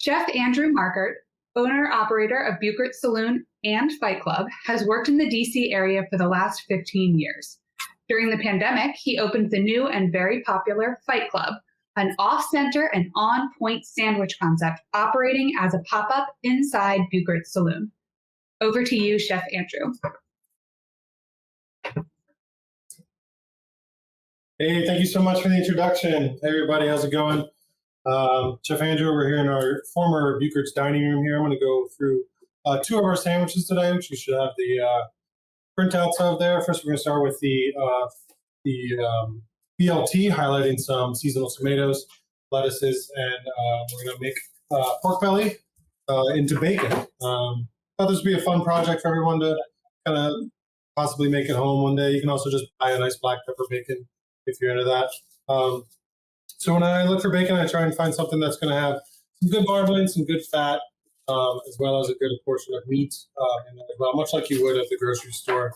Chef Andrew Markert, owner-operator of Beuchert Saloon and Fight Club, has worked in the DC area for the last 15 years. During the pandemic, he opened the new and very popular Fight Club, an off-center and on-point sandwich concept operating as a pop-up inside Beuchert Saloon. Over to you, Chef Andrew. Hey, thank you so much for the introduction. Hey everybody, how's it going? Chef Andrew, we're here in our former Beuchert's dining room here. I'm going to go through two of our sandwiches today, which you should have the printouts of there. First, we're going to start with the BLT, highlighting some seasonal tomatoes, lettuces, and we're going to make pork belly into bacon. Thought this would be a fun project for everyone to kind of possibly make at home one day. You can also just buy a nice black pepper bacon if you're into that. So when I look for bacon, I try and find something that's going to have some good marbling, some good fat, as well as a good portion of meat in it as well, much like you would at the grocery store.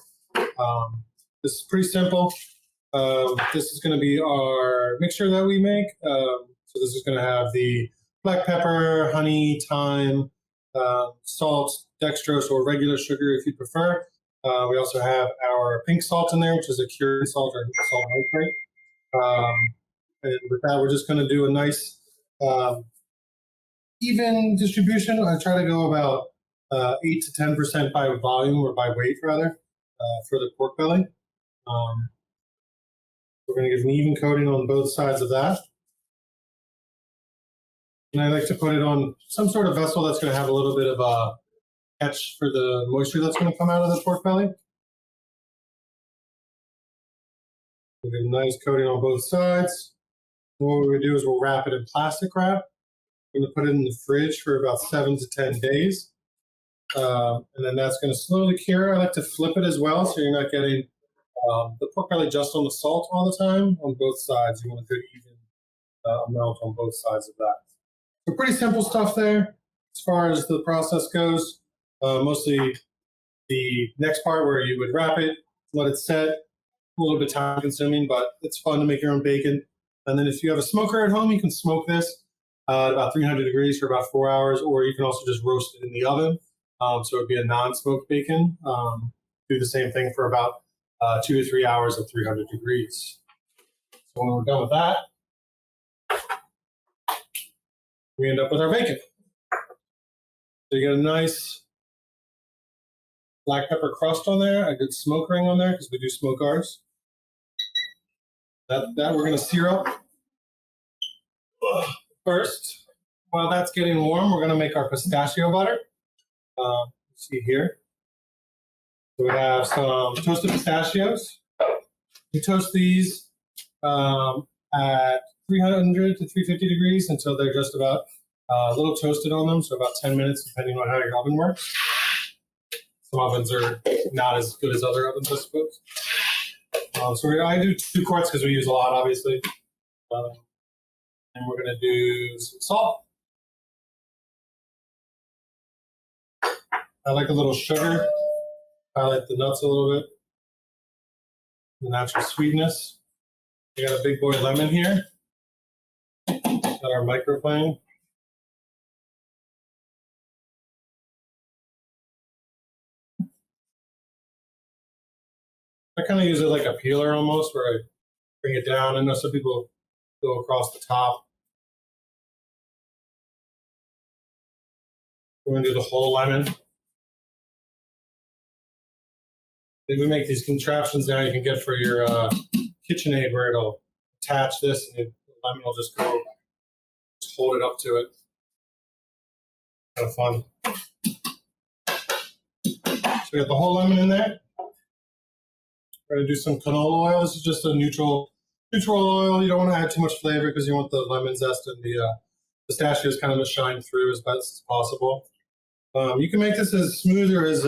This is pretty simple. This is going to be our mixture that we make. So this is going to have the black pepper, honey, thyme, salt, dextrose, or regular sugar if you prefer. We also have our pink salt in there, which is a cured salt or salt hydrate. And with that, we're just going to do a nice even distribution. I try to go about 8 to 10% by volume, or by weight rather, for the pork belly. We're going to give an even coating on both sides of that. And I like to put it on some sort of vessel that's going to have a little bit of a catch for the moisture that's going to come out of the pork belly. We'll give a nice coating on both sides. And what we're going to do is we'll wrap it in plastic wrap. We're going to put it in the fridge for about 7 to 10 days. And then that's going to slowly cure. I like to flip it as well, so you're not getting the pork belly just on the salt all the time on both sides. You want a good even amount on both sides of that. So pretty simple stuff there as far as the process goes. Mostly the next part where you would wrap it, let it set, a little bit time consuming, but it's fun to make your own bacon. And then if you have a smoker at home, you can smoke this at about 300 degrees for about 4 hours, or you can also just roast it in the oven. So it would be a non-smoked bacon. Do the same thing for about 2 to 3 hours at 300 degrees. So when we're done with that, we end up with our bacon. So you get a nice black pepper crust on there, a good smoke ring on there, because we do smoke ours. That we're going to sear up first. While that's getting warm, we're going to make our pistachio butter. See here. So we have some toasted pistachios. We toast these at 300 to 350 degrees until they're just about a little toasted on them, so about 10 minutes, depending on how your oven works. Some ovens are not as good as other ovens, I suppose. So I do 2 quarts because we use a lot, obviously. And we're going to do some salt. I like a little sugar. Highlight the nuts a little bit. The natural sweetness. We got a big boy lemon here. Got our microplane. I kind of use it like a peeler almost, where I bring it down. I know some people go across the top. We're going to do the whole lemon. Then we make these contraptions now you can get for your KitchenAid, where it'll attach this and the lemon will just go, just hold it up to it. Kind of fun. So we got the whole lemon in there. We're going to do some canola oil. This is just a neutral oil. You don't want to add too much flavor because you want the lemon zest and the pistachios kind of to shine through as best as possible. You can make this as smooth or as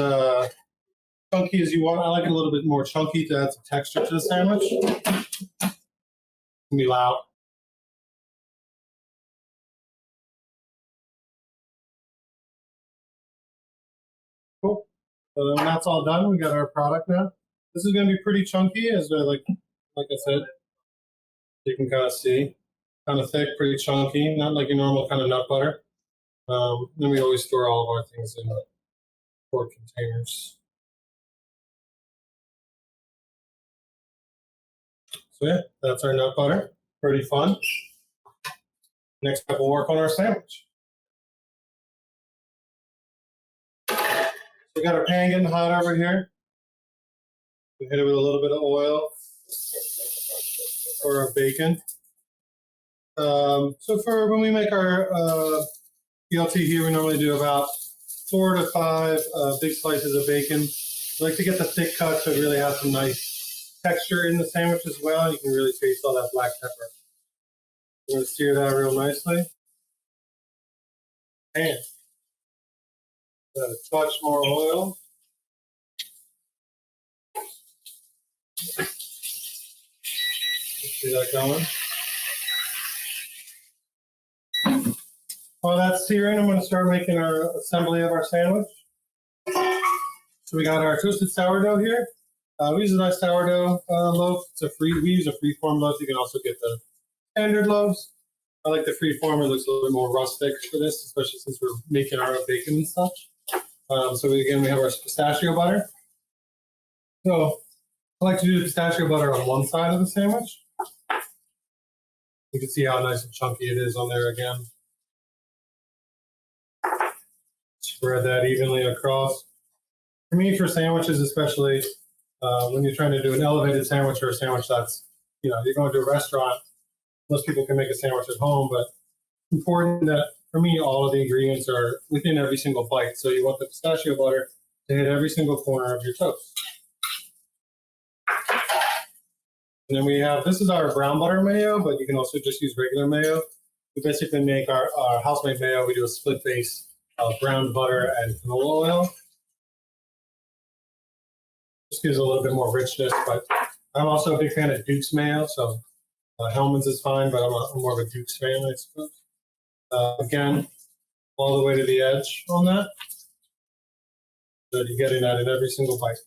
chunky as you want. I like it a little bit more chunky to add some texture to the sandwich. It's going to be loud. Cool. So then that's all done, we got our product now. This is going to be pretty chunky, as like I said. You can kind of see, kind of thick, pretty chunky, not like your normal kind of nut butter. Then we always store all of our things in quart containers. So yeah, that's our nut butter. Pretty fun. Next up, we'll work on our sandwich. We got our pan getting hot over here. We hit it with a little bit of oil for our bacon. So for when we make our BLT here, we normally do about 4 to 5 big slices of bacon. We like to get the thick cut so it really has some nice texture in the sandwich as well. You can really taste all that black pepper. We're going to sear that real nicely. And a touch more oil. See that going? While that's searing, I'm going to start making our assembly of our sandwich. So we got our toasted sourdough here. We use a nice sourdough loaf. We use a free-form loaf. You can also get the standard loaves. I like the free-form. It looks a little bit more rustic for this, especially since we're making our own bacon and such. So again, we have our pistachio butter. So I like to do the pistachio butter on one side of the sandwich. You can see how nice and chunky it is on there again. Spread that evenly across. For me, for sandwiches, especially when you're trying to do an elevated sandwich or a sandwich that's, you're going to a restaurant, most people can make a sandwich at home, but it's important that, for me, all of the ingredients are within every single bite. So you want the pistachio butter to hit every single corner of your toast. And then we have, this is our brown butter mayo, but you can also just use regular mayo. We basically make our house-made mayo. We do a split base of brown butter and canola oil. Just gives a little bit more richness, but I'm also a big fan of Duke's mayo, so Hellman's is fine, but I'm more of a Duke's fan, I suppose. Again, all the way to the edge on that. So you're getting that in every single bite.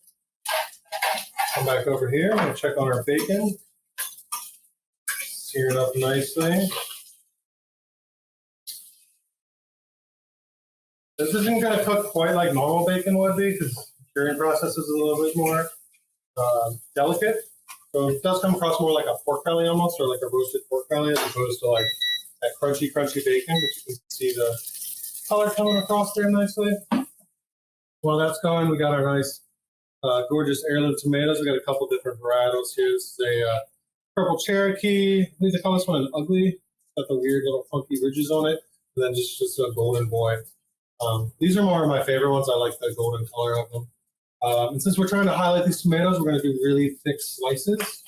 Come back over here and check on our bacon. Sear it up nicely. This isn't going to cook quite like normal bacon would be because the curing process is a little bit more delicate. So it does come across more like a pork belly almost, or like a roasted pork belly, as opposed to like that crunchy bacon. But you can see the color coming across there nicely. While that's going, we got our nice gorgeous heirloom tomatoes. We got a couple different varietals here. This is a purple Cherokee. I think they call this one an ugly. It's got the weird little funky ridges on it. And then just a golden boy. These are more of my favorite ones. I like the golden color of them. And since we're trying to highlight these tomatoes, we're going to do really thick slices.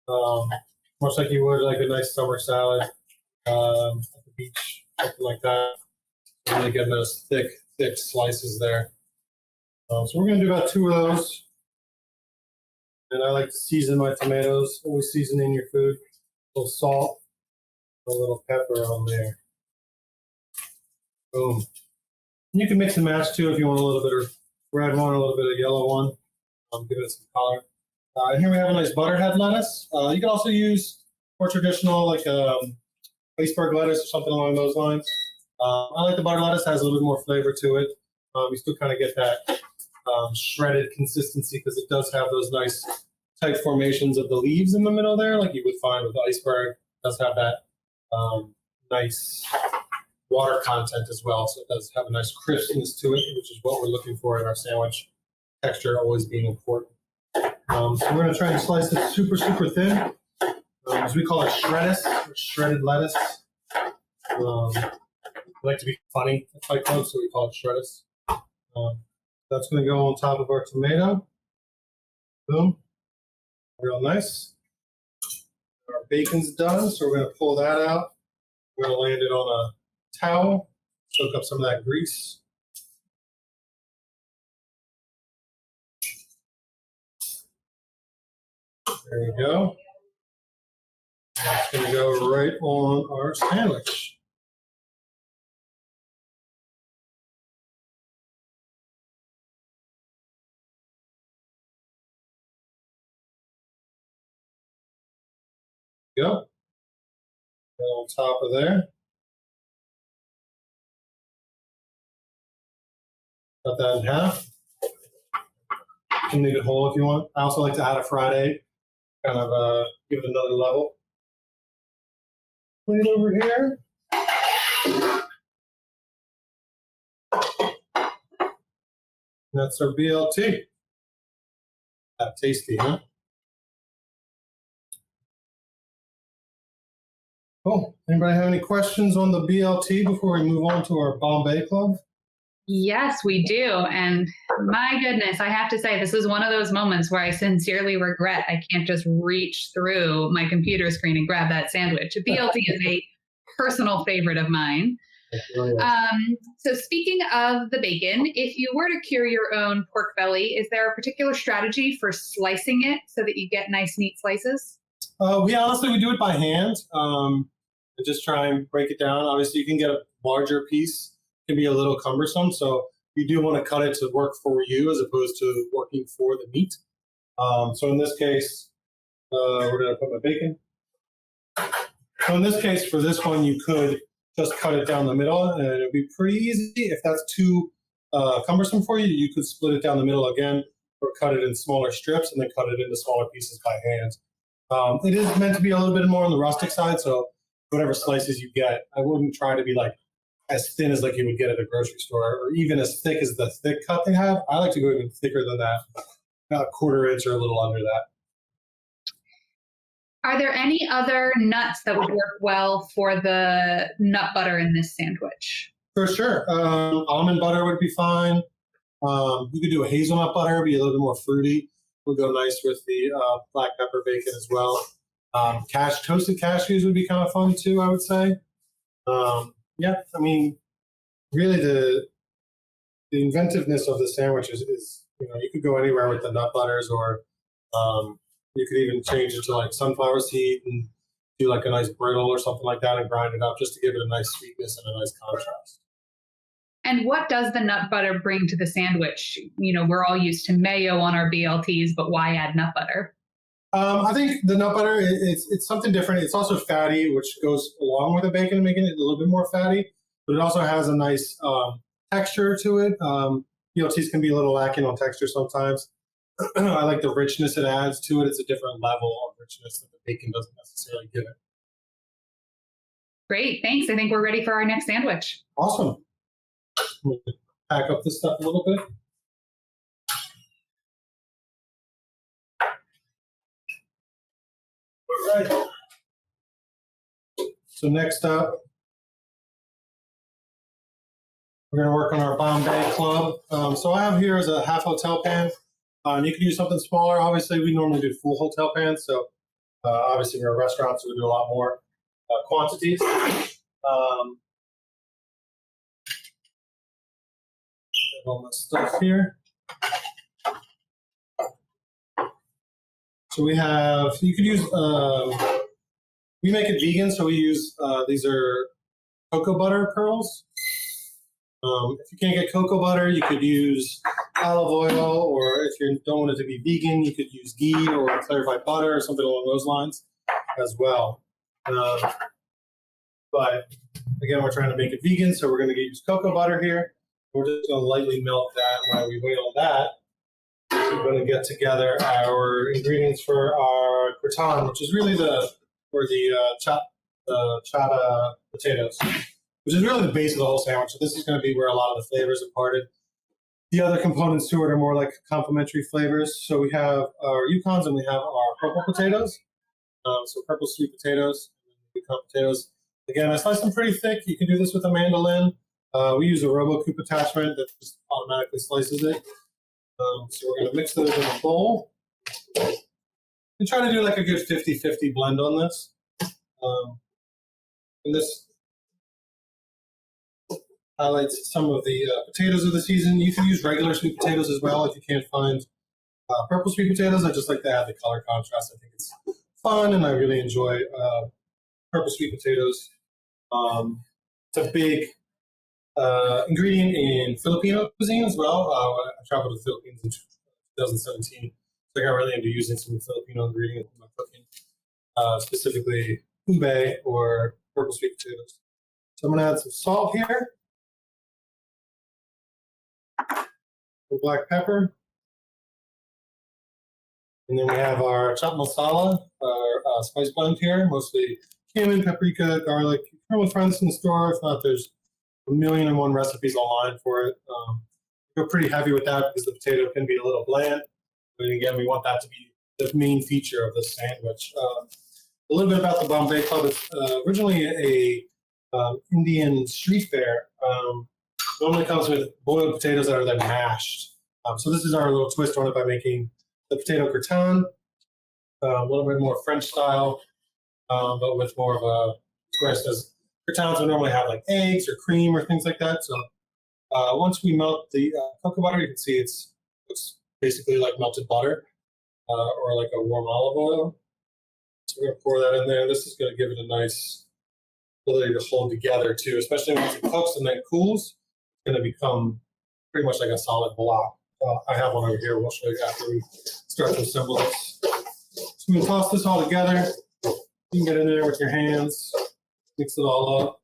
Much like you would like a nice summer salad at the beach, something like that. Really getting those thick slices there. So we're going to do about 2 of those. And I like to season my tomatoes. Always seasoning your food. A little salt, a little pepper on there. Boom. And you can mix and match too if you want a little bit of red one, a little bit of yellow one. Give it some color. And here we have a nice butterhead lettuce. You can also use more traditional like iceberg lettuce or something along those lines. I like the butter lettuce. It has a little bit more flavor to it. You still kind of get that shredded consistency because it does have those nice tight formations of the leaves in the middle there, like you would find with the iceberg. It does have that nice water content as well, so it does have a nice crispness to it, which is what we're looking for in our sandwich. Texture always being important. So we're going to try and slice it super thin, as we call it shredded lettuce. We like to be funny at Fight Club, so we call it shreddus. That's going to go on top of our tomato. Boom. Real nice. Our bacon's done, so we're going to pull that out. We're going to land it on a towel, soak up some of that grease. There we go. That's going to go right on our sandwich. Go. And on top of there. Cut that in half. You can leave it whole if you want. I also like to add a fried egg, kind of give it another level. Put it over here. That's our BLT. That tasty, huh? Cool. Anybody have any questions on the BLT before we move on to our Bombay Club? Yes, we do. And my goodness, I have to say, this is one of those moments where I sincerely regret I can't just reach through my computer screen and grab that sandwich. BLT is a personal favorite of mine. So speaking of the bacon, if you were to cure your own pork belly, is there a particular strategy for slicing it so that you get nice, neat slices? We do it by hand. And just try and break it down. Obviously, you can get a larger piece. It can be a little cumbersome, so you do want to cut it to work for you as opposed to working for the meat. So in this case, we're going to put my bacon. So in this case, for this one, you could just cut it down the middle, and it'll be pretty easy. If that's too cumbersome for you, you could split it down the middle again, or cut it in smaller strips, and then cut it into smaller pieces by hand. It is meant to be a little bit more on the rustic side, so whatever slices you get, I wouldn't try to be like as thin as like you would get at a grocery store, or even as thick as the thick cut they have. I like to go even thicker than that, about a quarter inch or a little under that. Are there any other nuts that would work well for the nut butter in this sandwich? For sure. Almond butter would be fine. You could do a hazelnut butter, be a little bit more fruity. Would go nice with the black pepper bacon as well. Toasted cashews would be kind of fun too, I would say. Yeah, I mean, really the inventiveness of the sandwich is you could go anywhere with the nut butters, or you could even change it to like sunflower seed and do like a nice brittle or something like that and grind it up just to give it a nice sweetness and a nice contrast. And what does the nut butter bring to the sandwich? We're all used to mayo on our BLTs, but why add nut butter? I think the nut butter, it's something different. It's also fatty, which goes along with the bacon, making it a little bit more fatty. But it also has a nice texture to it. BLTs can be a little lacking on texture sometimes. I like the richness it adds to it. It's a different level of richness that the bacon doesn't necessarily give it. Great, thanks. I think we're ready for our next sandwich. Awesome. I'm going to pack up this stuff a little bit. All right. So next up, we're going to work on our Bombay Club. So I have here is a half hotel pan. You could use something smaller. Obviously, we normally do full hotel pans. So obviously, we're a restaurant, so we do a lot more quantities. All my stuff here. So you could use, we make it vegan, so we use, these are cocoa butter pearls. If you can't get cocoa butter, you could use olive oil, or if you don't want it to be vegan, you could use ghee or clarified butter or something along those lines as well. But again, we're trying to make it vegan, so we're going to use cocoa butter here. We're just going to lightly melt that. While we wait on that, we're going to get together our ingredients for our gratin, which is really the chata potatoes, which is really the base of the whole sandwich. So this is going to be where a lot of the flavors are imparted. The other components to it are more like complementary flavors. So we have our Yukons and we have our purple potatoes. So purple sweet potatoes, Yukon potatoes. Again, I slice them pretty thick. You can do this with a mandolin. We use a RoboCoupe attachment that just automatically slices it. So we're going to mix those in a bowl. We try to do like a good 50-50 blend on this. And this highlights some of the potatoes of the season. You can use regular sweet potatoes as well if you can't find purple sweet potatoes. I just like to add the color contrast. I think it's fun, and I really enjoy purple sweet potatoes. It's a big ingredient in Filipino cuisine as well. I traveled to the Philippines in 2017. So I got really into using some Filipino ingredients in my cooking, specifically ube or purple sweet potatoes. So I'm going to add some salt here. with black pepper. And then we have our chopped masala, our spice blend here, mostly cumin, paprika, garlic. You can probably find this in the store. If not, there's a million and one recipes online for it. Go pretty heavy with that because the potato can be a little bland. But again, we want that to be the main feature of this sandwich. A little bit about the Bombay Club. It's originally a Indian street fair. Normally comes with boiled potatoes that are then mashed. So this is our little twist on it by making the potato gratin, a little bit more French style, but with more of a twist. As gratins would normally have like eggs or cream or things like that. So once we melt the cocoa butter, you can see it's basically like melted butter or like a warm olive oil. So we're going to pour that in there. This is going to give it a nice ability to hold together too, especially once it cooks and then cools. It's going to become pretty much like a solid block. I have one over here. We'll show you after we start to assemble this. So we toss this all together. You can get in there with your hands, mix it all up.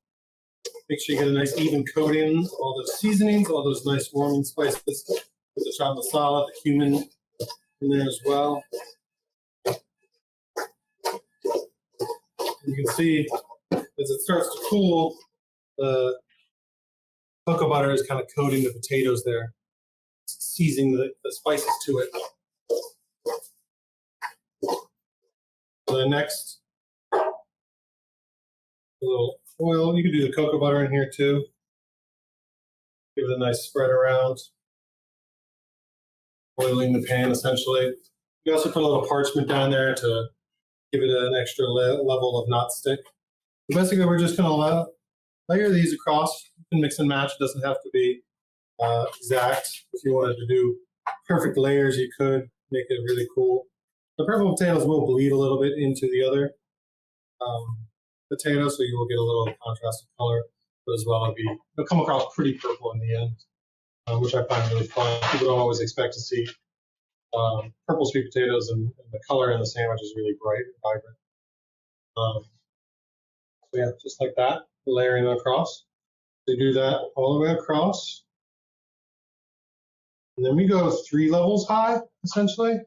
Make sure you get a nice even coating, all those seasonings, all those nice warming spices with the chopped masala, the cumin in there as well. You can see as it starts to cool, the cocoa butter is kind of coating the potatoes there, seasoning the spices to it. So the next, a little oil. You can do the cocoa butter in here too. Give it a nice spread around. Oiling the pan essentially. You also put a little parchment down there to give it an extra level of not stick. So basically, we're just going to layer these across. You can mix and match. It doesn't have to be exact. If you wanted to do perfect layers, you could make it really cool. The purple potatoes will bleed a little bit into the other potato, so you will get a little contrast of color, but as well it'll come across pretty purple in the end, which I find really fun. People don't always expect to see purple sweet potatoes, and the color in the sandwich is really bright and vibrant. So yeah, just like that, layering it across. So do that all the way across. And then we go 3 levels high, essentially.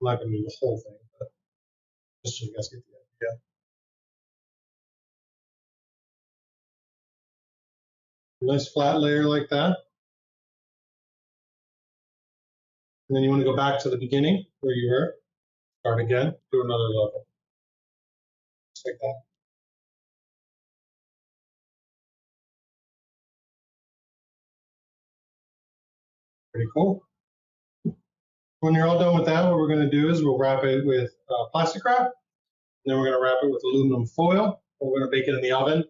I'm not going to do the whole thing, but just so you guys get the idea. Nice flat layer like that. And then you want to go back to the beginning where you were. Start again, do another level. Just like that. Pretty cool. When you're all done with that, what we're going to do is we'll wrap it with plastic wrap. And then we're going to wrap it with aluminum foil. We're going to bake it in the oven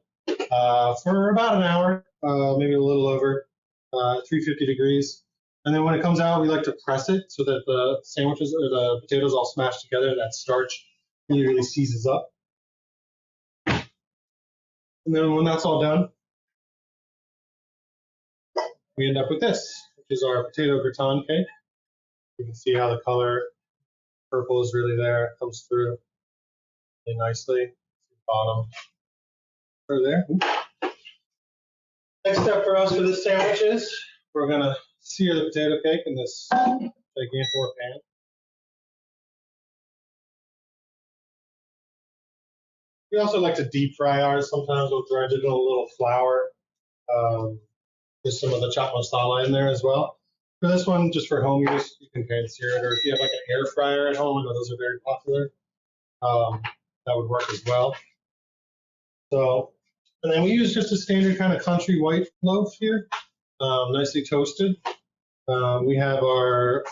for about an hour, maybe a little over, 350 degrees. And then when it comes out, we like to press it so that the sandwiches or the potatoes all smash together. That starch really seizes up. And then when that's all done, we end up with this, which is our potato gratin cake. You can see how the color purple is really there, comes through really nicely. Bottom or there. Next step for us for this sandwich is we're going to sear the potato cake in this gigantor pan. We also like to deep fry ours. Sometimes we'll dredge it in a little flour. With some of the chopped masala in there as well. For this one, just for home use, you can pan sear it, or if you have like an air fryer at home, I know those are very popular, that would work as well. So, and then we use just a standard kind of country white loaf here, nicely toasted. We have our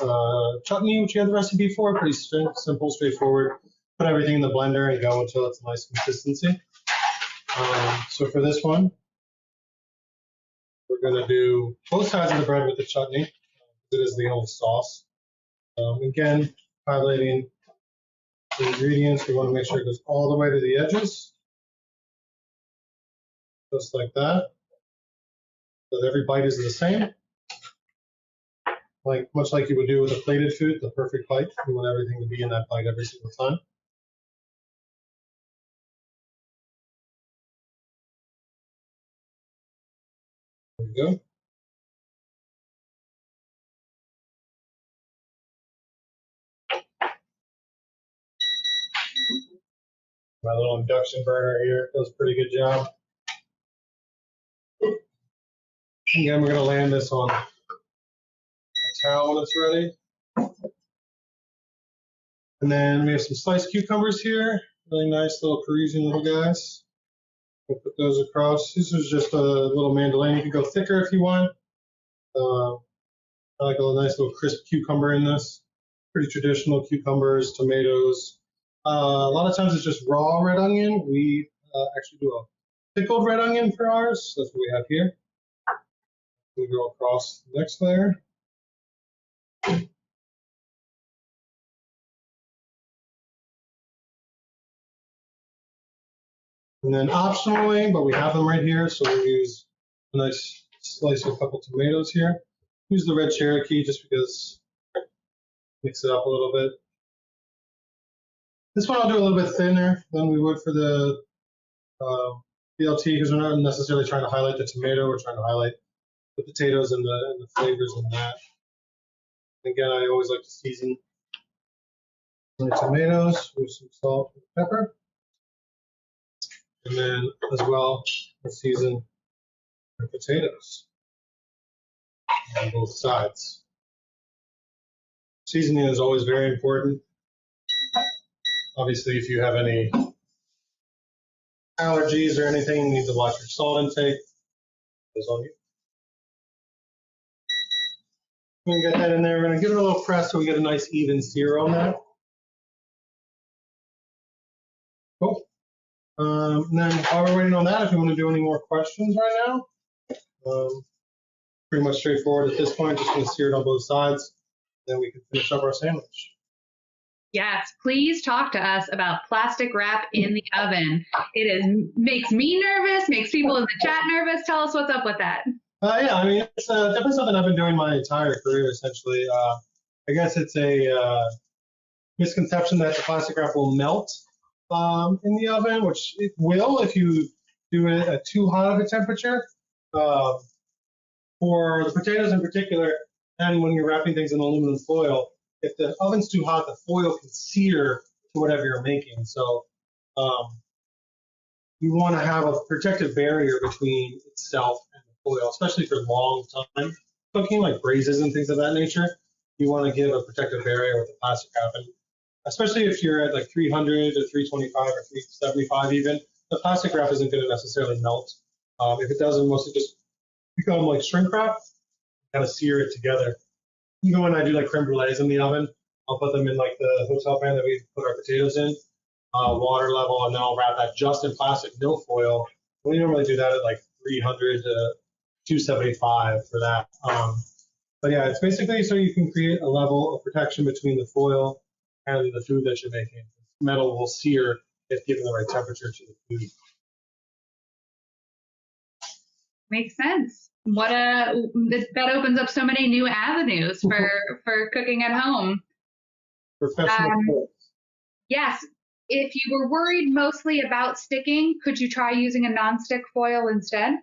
chutney, which you have the recipe for, pretty simple, straightforward. Put everything in the blender and go until it's a nice consistency. So for this one, we're going to do both sides of the bread with the chutney. It is the only sauce. Again, highlighting the ingredients. We want to make sure it goes all the way to the edges. Just like that. So that every bite is the same. Much like you would do with a plated food, the perfect bite. You want everything to be in that bite every single time. we go. My little induction burner here does a pretty good job. Again, we're going to land this on a towel when it's ready. And then we have some sliced cucumbers here. Really nice little Parisian little guys. We'll put those across. This is just a little mandolin. You can go thicker if you want. I like a nice little crisp cucumber in this. Pretty traditional cucumbers, tomatoes. A lot of times it's just raw red onion. We actually do a pickled red onion for ours. That's what we have here. We go across the next layer. And then optionally, but we have them right here, so we'll use a nice slice of a couple tomatoes here. Use the red Cherokee just because mix it up a little bit. This one I'll do a little bit thinner than we would for the BLT because we're not necessarily trying to highlight the tomato. We're trying to highlight the potatoes and the flavors in that. Again, I always like to season my tomatoes with some salt and pepper. And then as well, we'll season the potatoes on both sides. Seasoning is always very important. Obviously, if you have any allergies or anything, you need to watch your salt intake. That's on you. We're going to get that in there. We're going to give it a little press so we get a nice even sear on that. Cool. And then while we're waiting on that, if you want to do any more questions right now, pretty much straightforward at this point. Just going to sear it on both sides. Then we can finish up our sandwich. Yes, please talk to us about plastic wrap in the oven. Makes me nervous, makes people in the chat nervous. Tell us what's up with that. Yeah, I mean, it's definitely something I've been doing my entire career, essentially. I guess it's a misconception that the plastic wrap will melt in the oven, which it will if you do it at too hot of a temperature. For the potatoes in particular, and when you're wrapping things in aluminum foil, if the oven's too hot, the foil can sear to whatever you're making. So you want to have a protective barrier between itself and the foil, especially for long time cooking, like braises and things of that nature. You want to give a protective barrier with the plastic wrap. And especially if you're at like 300 or 325 or 375 even, the plastic wrap isn't going to necessarily melt. If it does, it'll mostly just become like shrink wrap, kind of sear it together. Even when I do like creme brulees in the oven, I'll put them in like the hotel pan that we put our potatoes in, water level, and then I'll wrap that just in plastic, no foil. We normally do that at like 300 to 275 for that. But yeah, it's basically so you can create a level of protection between the foil and the food that you're making. Metal will sear if given the right temperature to the food. Makes sense. That opens up so many new avenues for cooking at home. Professional cooks. Yes. If you were worried mostly about sticking, could you try using a nonstick foil instead?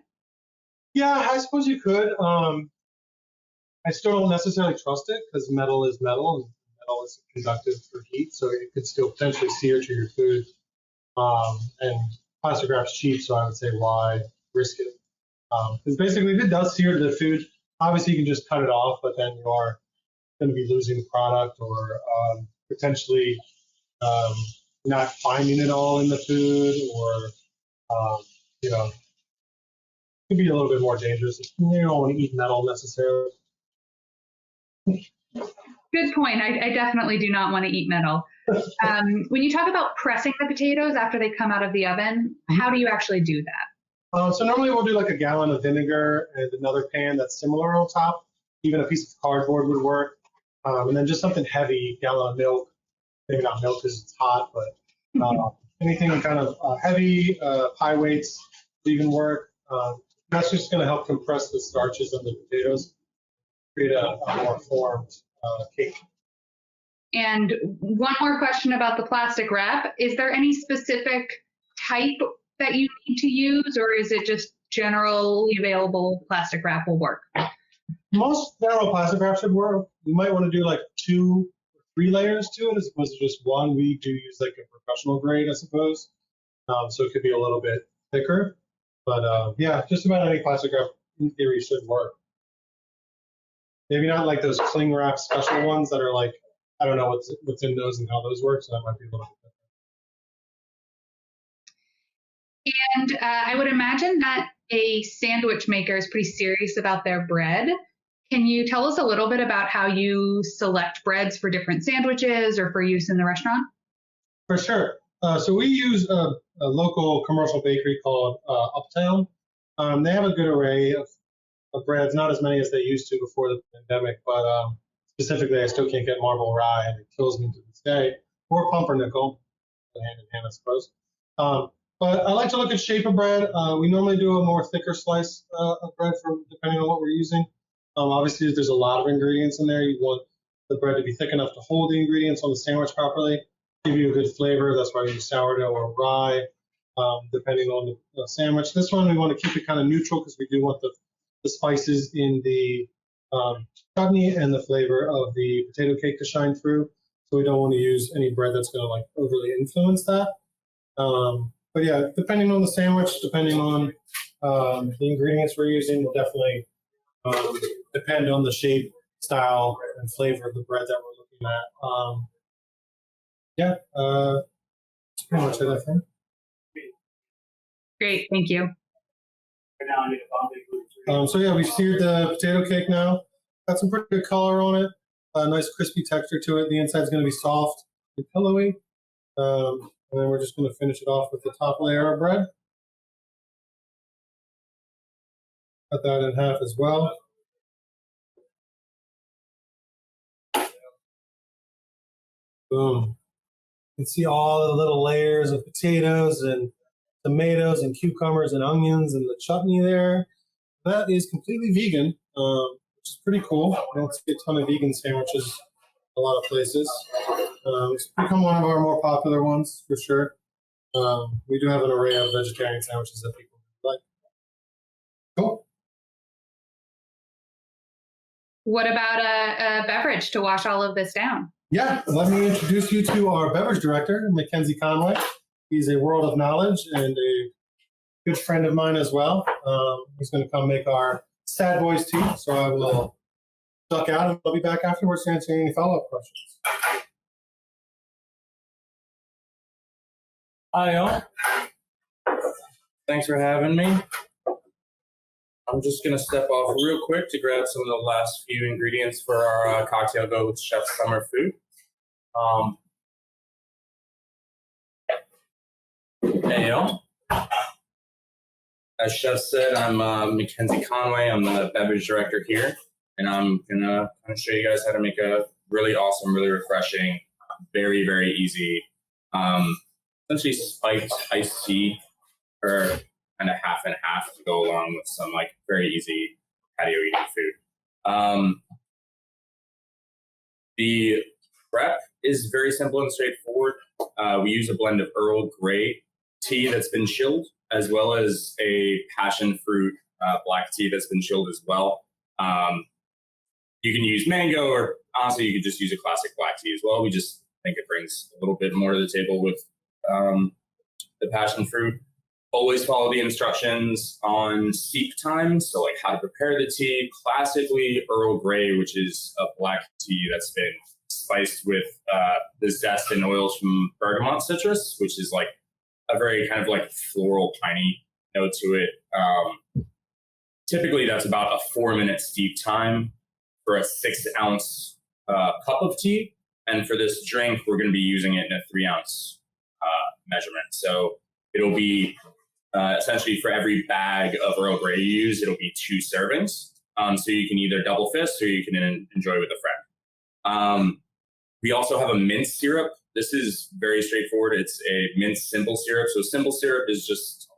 Yeah, I suppose you could. I still don't necessarily trust it because metal is metal and metal is conductive for heat, so it could still potentially sear to your food. And plastic wrap's cheap, so I would say why risk it? Because basically, if it does sear to the food, obviously you can just cut it off, but then you are going to be losing the product or potentially not finding it all in the food, or it could be a little bit more dangerous. You don't want to eat metal necessarily. Good point. I definitely do not want to eat metal. When you talk about pressing the potatoes after they come out of the oven, how do you actually do that? So normally we'll do like a gallon of vinegar and another pan that's similar on top. Even a piece of cardboard would work. And then just something heavy, gallon of milk. Maybe not milk because it's hot, but anything kind of heavy, high weights would even work. That's just going to help compress the starches of the potatoes, create a more formed cake. And one more question about the plastic wrap. Is there any specific type that you need to use, or is it just generally available plastic wrap will work? Most general plastic wrap should work. You might want to do like 2 or 3 layers to it as opposed to just one. We do use like a professional grade, I suppose. So it could be a little bit thicker. But yeah, just about any plastic wrap in theory should work. Maybe not like those cling wrap special ones that are like, I don't know what's in those and how those work, so that might be a little bit different. And I would imagine that a sandwich maker is pretty serious about their bread. Can you tell us a little bit about how you select breads for different sandwiches or for use in the restaurant? For sure. So we use a local commercial bakery called Uptown. They have a good array of breads, not as many as they used to before the pandemic, but specifically I still can't get marble rye, and it kills me to this day, or pumpernickel, hand in hand, I suppose. But I like to look at shape of bread. We normally do a more thicker slice of bread depending on what we're using. Obviously, if there's a lot of ingredients in there, you want the bread to be thick enough to hold the ingredients on the sandwich properly, give you a good flavor. That's why we use sourdough or rye, depending on the sandwich. This one, we want to keep it kind of neutral because we do want the spices in the chutney and the flavor of the potato cake to shine through. So we don't want to use any bread that's going to like overly influence that. But yeah, depending on the sandwich, depending on the ingredients we're using, will definitely depend on the shape, style, and flavor of the bread that we're looking at. Yeah, that's pretty much it, I think. Great, thank you. So yeah, we've seared the potato cake now. Got some pretty good color on it. A nice crispy texture to it. The inside's going to be soft and pillowy. And then we're just going to finish it off with the top layer of bread. Cut that in half as well. Boom. You can see all the little layers of potatoes and tomatoes and cucumbers and onions and the chutney there. That is completely vegan, which is pretty cool. I don't see a ton of vegan sandwiches a lot of places. It's become one of our more popular ones for sure. We do have an array of vegetarian sandwiches that people like. Cool. What about a beverage to wash all of this down? Yeah, let me introduce you to our beverage director, Mackenzie Conway. He's a world of knowledge and a good friend of mine as well. He's going to come make our Sad Boys tea, so I will duck out and I'll be back afterwards to answer any follow-up questions. Hi, y'all. Thanks for having me. I'm just going to step off real quick to grab some of the last few ingredients for our cocktail go with Chef's Summer Food. Hey, y'all. As Chef said, I'm Mackenzie Conway. I'm the beverage director here, and I'm going to show you guys how to make a really awesome, really refreshing, very, very easy, essentially spiked iced tea, or kind of half and half to go along with some like very easy patio eating food. The prep is very simple and straightforward. We use a blend of Earl Grey tea that's been chilled, as well as a passion fruit black tea that's been chilled as well. You can use mango, or honestly, you could just use a classic black tea as well. We just think it brings a little bit more to the table with the passion fruit. Always follow the instructions on steep time, so like how to prepare the tea. Classically, Earl Grey, which is a black tea that's been spiced with the zest and oils from bergamot citrus, which is like a very kind of like floral, piney note to it. Typically, that's about a 4-minute steep time for a 6-ounce cup of tea. And for this drink, we're going to be using it in a 3-ounce measurement. So it'll be essentially for every bag of Earl Grey you use, it'll be 2 servings. So you can either double fist or you can enjoy with a friend. We also have a minced syrup. This is very straightforward. It's a minced simple syrup. So simple syrup is just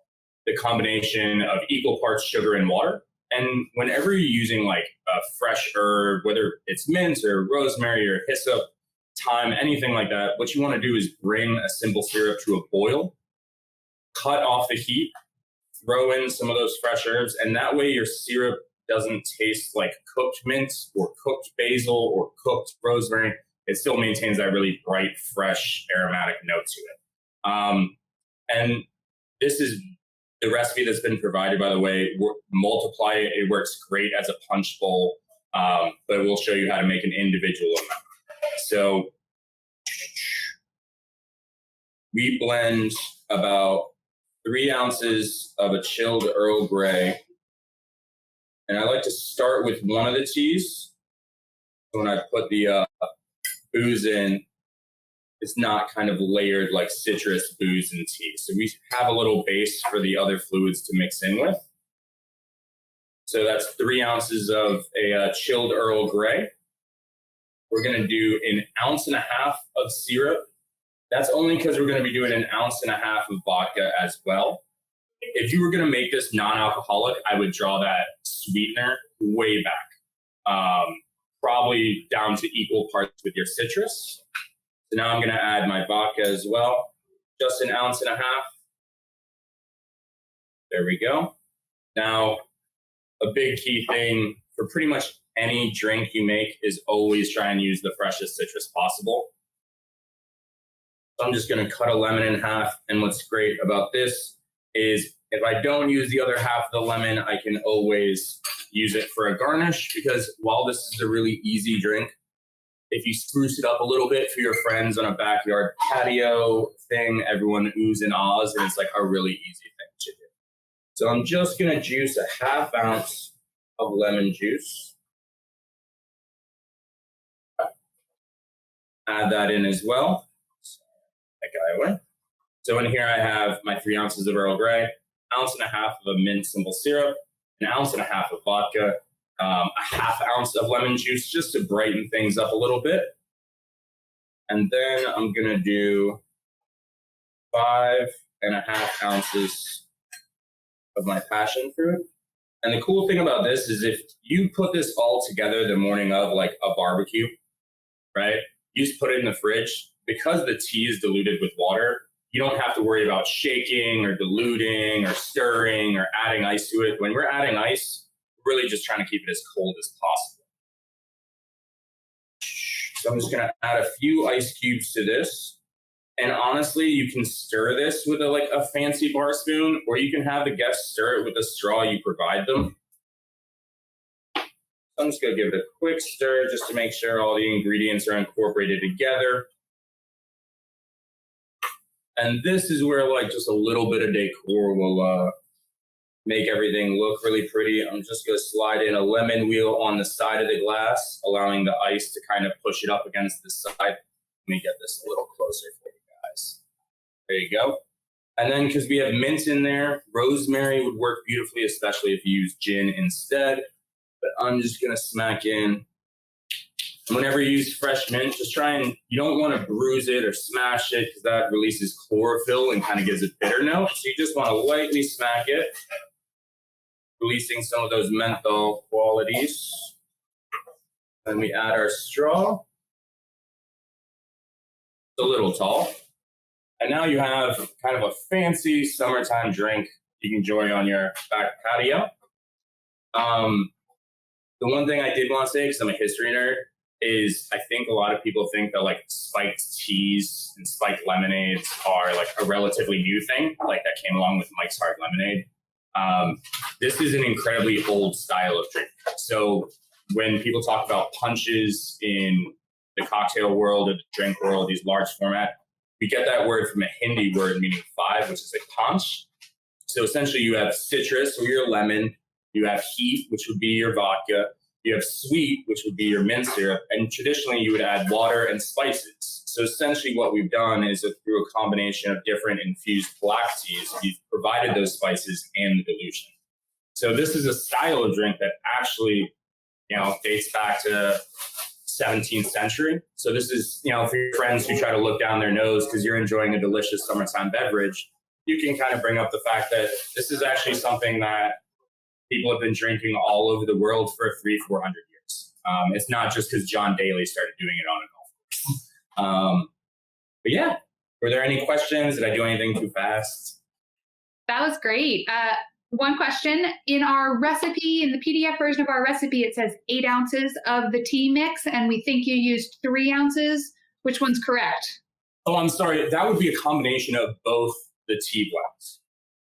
the combination of equal parts sugar and water. And whenever you're using like a fresh herb, whether it's mint or rosemary or hyssop, thyme, anything like that, what you want to do is bring a simple syrup to a boil, cut off the heat, throw in some of those fresh herbs, and that way your syrup doesn't taste like cooked mint or cooked basil or cooked rosemary. It still maintains that really bright, fresh, aromatic note to it. And this is the recipe that's been provided, by the way. Multiply it. It works great as a punch bowl, but we'll show you how to make an individual amount. So we blend about 3 ounces of a chilled Earl Grey. And I like to start with one of the teas. When I put the booze in, it's not kind of layered like citrus, booze, and tea. So we have a little base for the other fluids to mix in with. So that's 3 ounces of a chilled Earl Grey. We're going to do 1.5 ounces of syrup. That's only because we're going to be doing 1.5 ounces of vodka as well. If you were going to make this non-alcoholic, I would draw that sweetener way back, probably down to equal parts with your citrus. So now I'm going to add my vodka as well, just 1.5 ounces. There we go. Now, a big key thing for pretty much any drink you make is always try and use the freshest citrus possible. So I'm just going to cut a lemon in half. And what's great about this is if I don't use the other half of the lemon, I can always use it for a garnish, because while this is a really easy drink, if you spruce it up a little bit for your friends on a backyard patio thing, everyone oohs and ahs, and it's like a really easy thing to do. So I'm just going to juice 1/2 ounce of lemon juice. Add that in as well. That guy away. So in here I have my 3 ounces of Earl Grey, 1.5 ounces of a mint simple syrup, 1.5 ounces of vodka, 1/2 ounce of lemon juice just to brighten things up a little bit. And then I'm going to do 5.5 ounces of my passion fruit. And the cool thing about this is if you put this all together the morning of like a barbecue, right? You just put it in the fridge. Because the tea is diluted with water, you don't have to worry about shaking or diluting or stirring or adding ice to it. When we're adding ice, we're really just trying to keep it as cold as possible. So I'm just going to add a few ice cubes to this. And honestly, you can stir this with a fancy bar spoon, or you can have the guests stir it with the straw you provide them. So I'm just going to give it a quick stir just to make sure all the ingredients are incorporated together. And this is where just a little bit of decor will make everything look really pretty. I'm just going to slide in a lemon wheel on the side of the glass, allowing the ice to kind of push it up against the side. Let me get this a little closer for you guys. There you go. And then because we have mint in there, rosemary would work beautifully, especially if you use gin instead. But I'm just going to smack in. Whenever you use fresh mint, just try and, you don't want to bruise it or smash it because that releases chlorophyll and kind of gives it bitter note. So you just want to lightly smack it, releasing some of those menthol qualities. Then we add our straw. It's a little tall. And now you have kind of a fancy summertime drink you can enjoy on your back patio. The one thing I did want to say, because I'm a history nerd, is I think a lot of people think that spiked teas and spiked lemonades are a relatively new thing, that came along with Mike's Hard Lemonade. This is an incredibly old style of drink. So when people talk about punches in the cocktail world or the drink world, these large format, we get that word from a Hindi word meaning 5, which is a punch. So essentially you have citrus or your lemon, you have heat, which would be your vodka, you have sweet, which would be your mint syrup, and traditionally you would add water and spices. So essentially what we've done is through a combination of different infused black teas, we've provided those spices and the dilution. So this is a style of drink that actually, dates back to 17th century. So this is, for your friends who try to look down their nose because you're enjoying a delicious summertime beverage, you can kind of bring up the fact that this is actually something that people have been drinking all over the world for 300-400 years. It's not just because John Daly started doing it on a golf course. But yeah, were there any questions? Did I do anything too fast? That was great. One question. In our recipe, in the PDF version of our recipe, it says 8 ounces of the tea mix, and we think you used 3 ounces. Which one's correct? Oh, I'm sorry. That would be a combination of both the tea blends.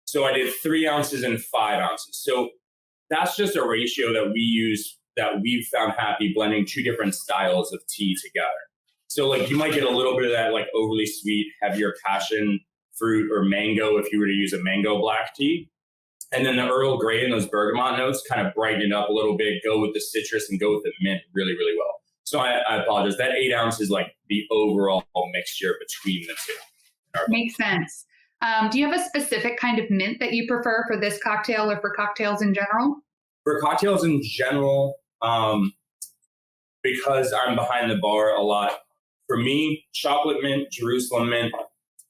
So I did 3 ounces and 5 ounces. So that's just a ratio that we use, that we've found happy blending 2 different styles of tea together. So like you might get a little bit of that like overly sweet, heavier passion fruit or mango if you were to use a mango black tea. And then the Earl Grey and those bergamot notes kind of brighten it up a little bit, go with the citrus and go with the mint really, really well. So I apologize. That 8 ounces is like the overall mixture between the two. Makes sense. Do you have a specific kind of mint that you prefer for this cocktail or for cocktails in general? For cocktails in general, because I'm behind the bar a lot, for me, chocolate mint, Jerusalem mint,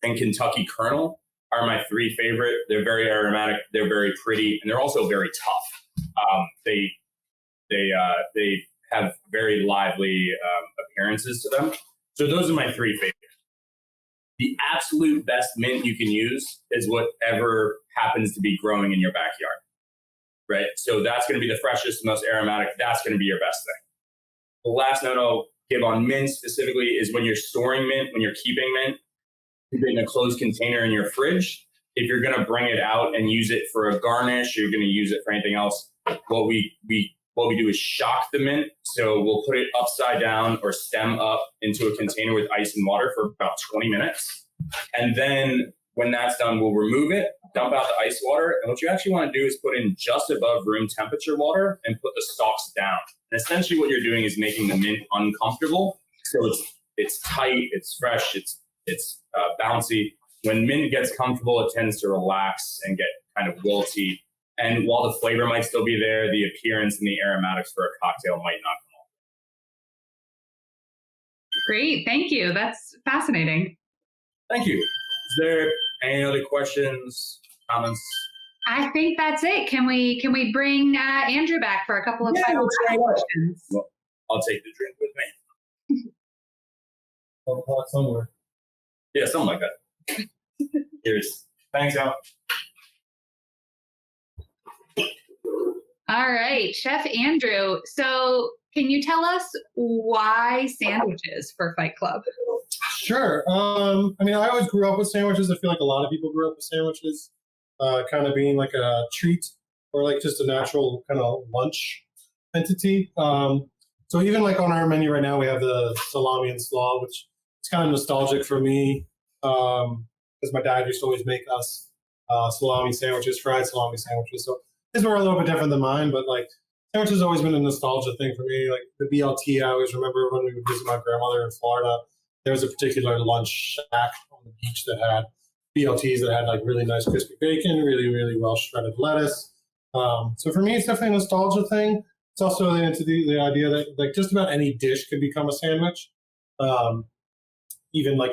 and Kentucky Kernel are my 3 favorite. They're very aromatic, they're very pretty, and they're also very tough. They have very lively appearances to them. So those are my 3 favorites. The absolute best mint you can use is whatever happens to be growing in your backyard, right? So that's going to be the freshest, most aromatic. That's going to be your best thing. The last note I'll give on mint specifically is when you're storing mint, when you're keeping mint, keep it in a closed container in your fridge. If you're going to bring it out and use it for a garnish, or you're going to use it for anything else, what we do is shock the mint. So we'll put it upside down or stem up into a container with ice and water for about 20 minutes. And then when that's done, we'll remove it, dump out the ice water. And what you actually want to do is put in just above room temperature water and put the stalks down. And essentially what you're doing is making the mint uncomfortable. So it's tight, it's fresh, it's bouncy. When mint gets comfortable, it tends to relax and get kind of wilty. And while the flavor might still be there, the appearance and the aromatics for a cocktail might not come off. Great, thank you. That's fascinating. Thank you. Is there any other questions, comments? I think that's it. Can we bring Andrew back for a couple of final questions? Well, I'll take the drink with me. Somewhere. Yeah, something like that. Cheers. Thanks, Al. All right, Chef Andrew. So can you tell us why sandwiches for Fight Club? Sure. I mean, I always grew up with sandwiches. I feel like a lot of people grew up with sandwiches, kind of being like a treat or like just a natural kind of lunch entity. So even like on our menu right now, we have the salami and slaw, which is kind of nostalgic for me because my dad used to always make us salami sandwiches, fried salami sandwiches. So his were a little bit different than mine, but like sandwiches has always been a nostalgia thing for me. Like the BLT, I always remember when we would visit my grandmother in Florida, there was a particular lunch shack on the beach that had BLTs that had like really nice crispy bacon, really, really well shredded lettuce. So for me, it's definitely a nostalgia thing. It's also into the idea that like just about any dish could become a sandwich. Even like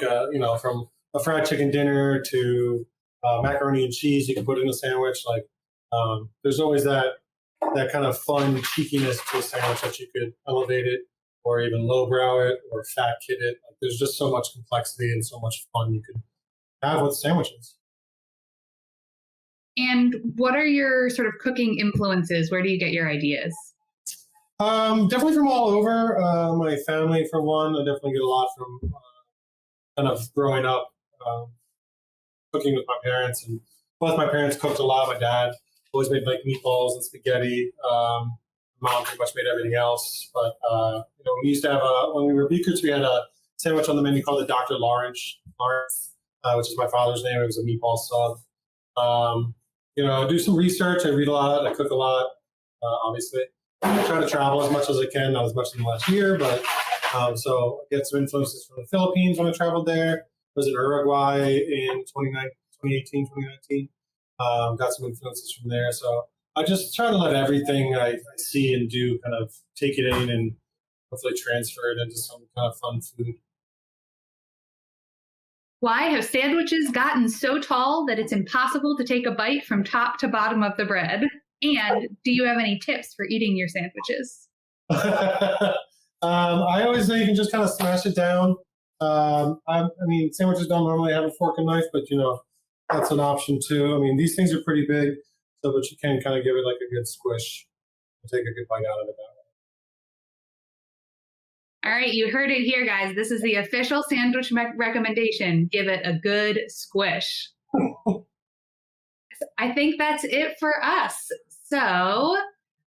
from a fried chicken dinner to macaroni and cheese, you can put in a sandwich. Like there's always that kind of fun cheekiness to a sandwich that you could elevate it or even lowbrow it or fat kid it. Like, there's just so much complexity and so much fun you could have with sandwiches. And what are your sort of cooking influences? Where do you get your ideas? Definitely from all over. My family, for one, I definitely get a lot from kind of growing up cooking with my parents. And both my parents cooked a lot. My dad always made like meatballs and spaghetti. Mom pretty much made everything else. But we used to have when we were Beucherts, we had a sandwich on the menu called the Dr. Lawrence, which is my father's name. It was a meatball sub. I do some research. I read a lot. I cook a lot. Obviously, I try to travel as much as I can. Not as much in the last year, but so I get some influences from the Philippines when I traveled there. I was in Uruguay in 2018, 2019. Got some influences from there. So I just try to let everything I see and do kind of take it in and hopefully transfer it into some kind of fun food. Why have sandwiches gotten so tall that it's impossible to take a bite from top to bottom of the bread? And do you have any tips for eating your sandwiches? I always say you can just kind of smash it down. I mean, sandwiches don't normally have a fork and knife, but that's an option too. I mean, these things are pretty big, So, but you can kind of give it like a good squish and take a good bite out of it that way. All right, you heard it here, guys. This is the official sandwich recommendation. Give it a good squish. I think that's it for us. So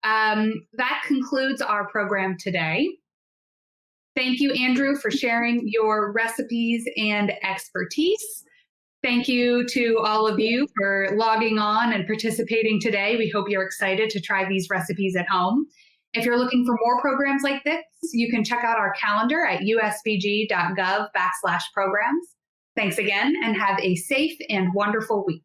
that concludes our program today. Thank you, Andrew, for sharing your recipes and expertise. Thank you to all of you for logging on and participating today. We hope you're excited to try these recipes at home. If you're looking for more programs like this, you can check out our calendar at usbg.gov/programs. Thanks again, and have a safe and wonderful week.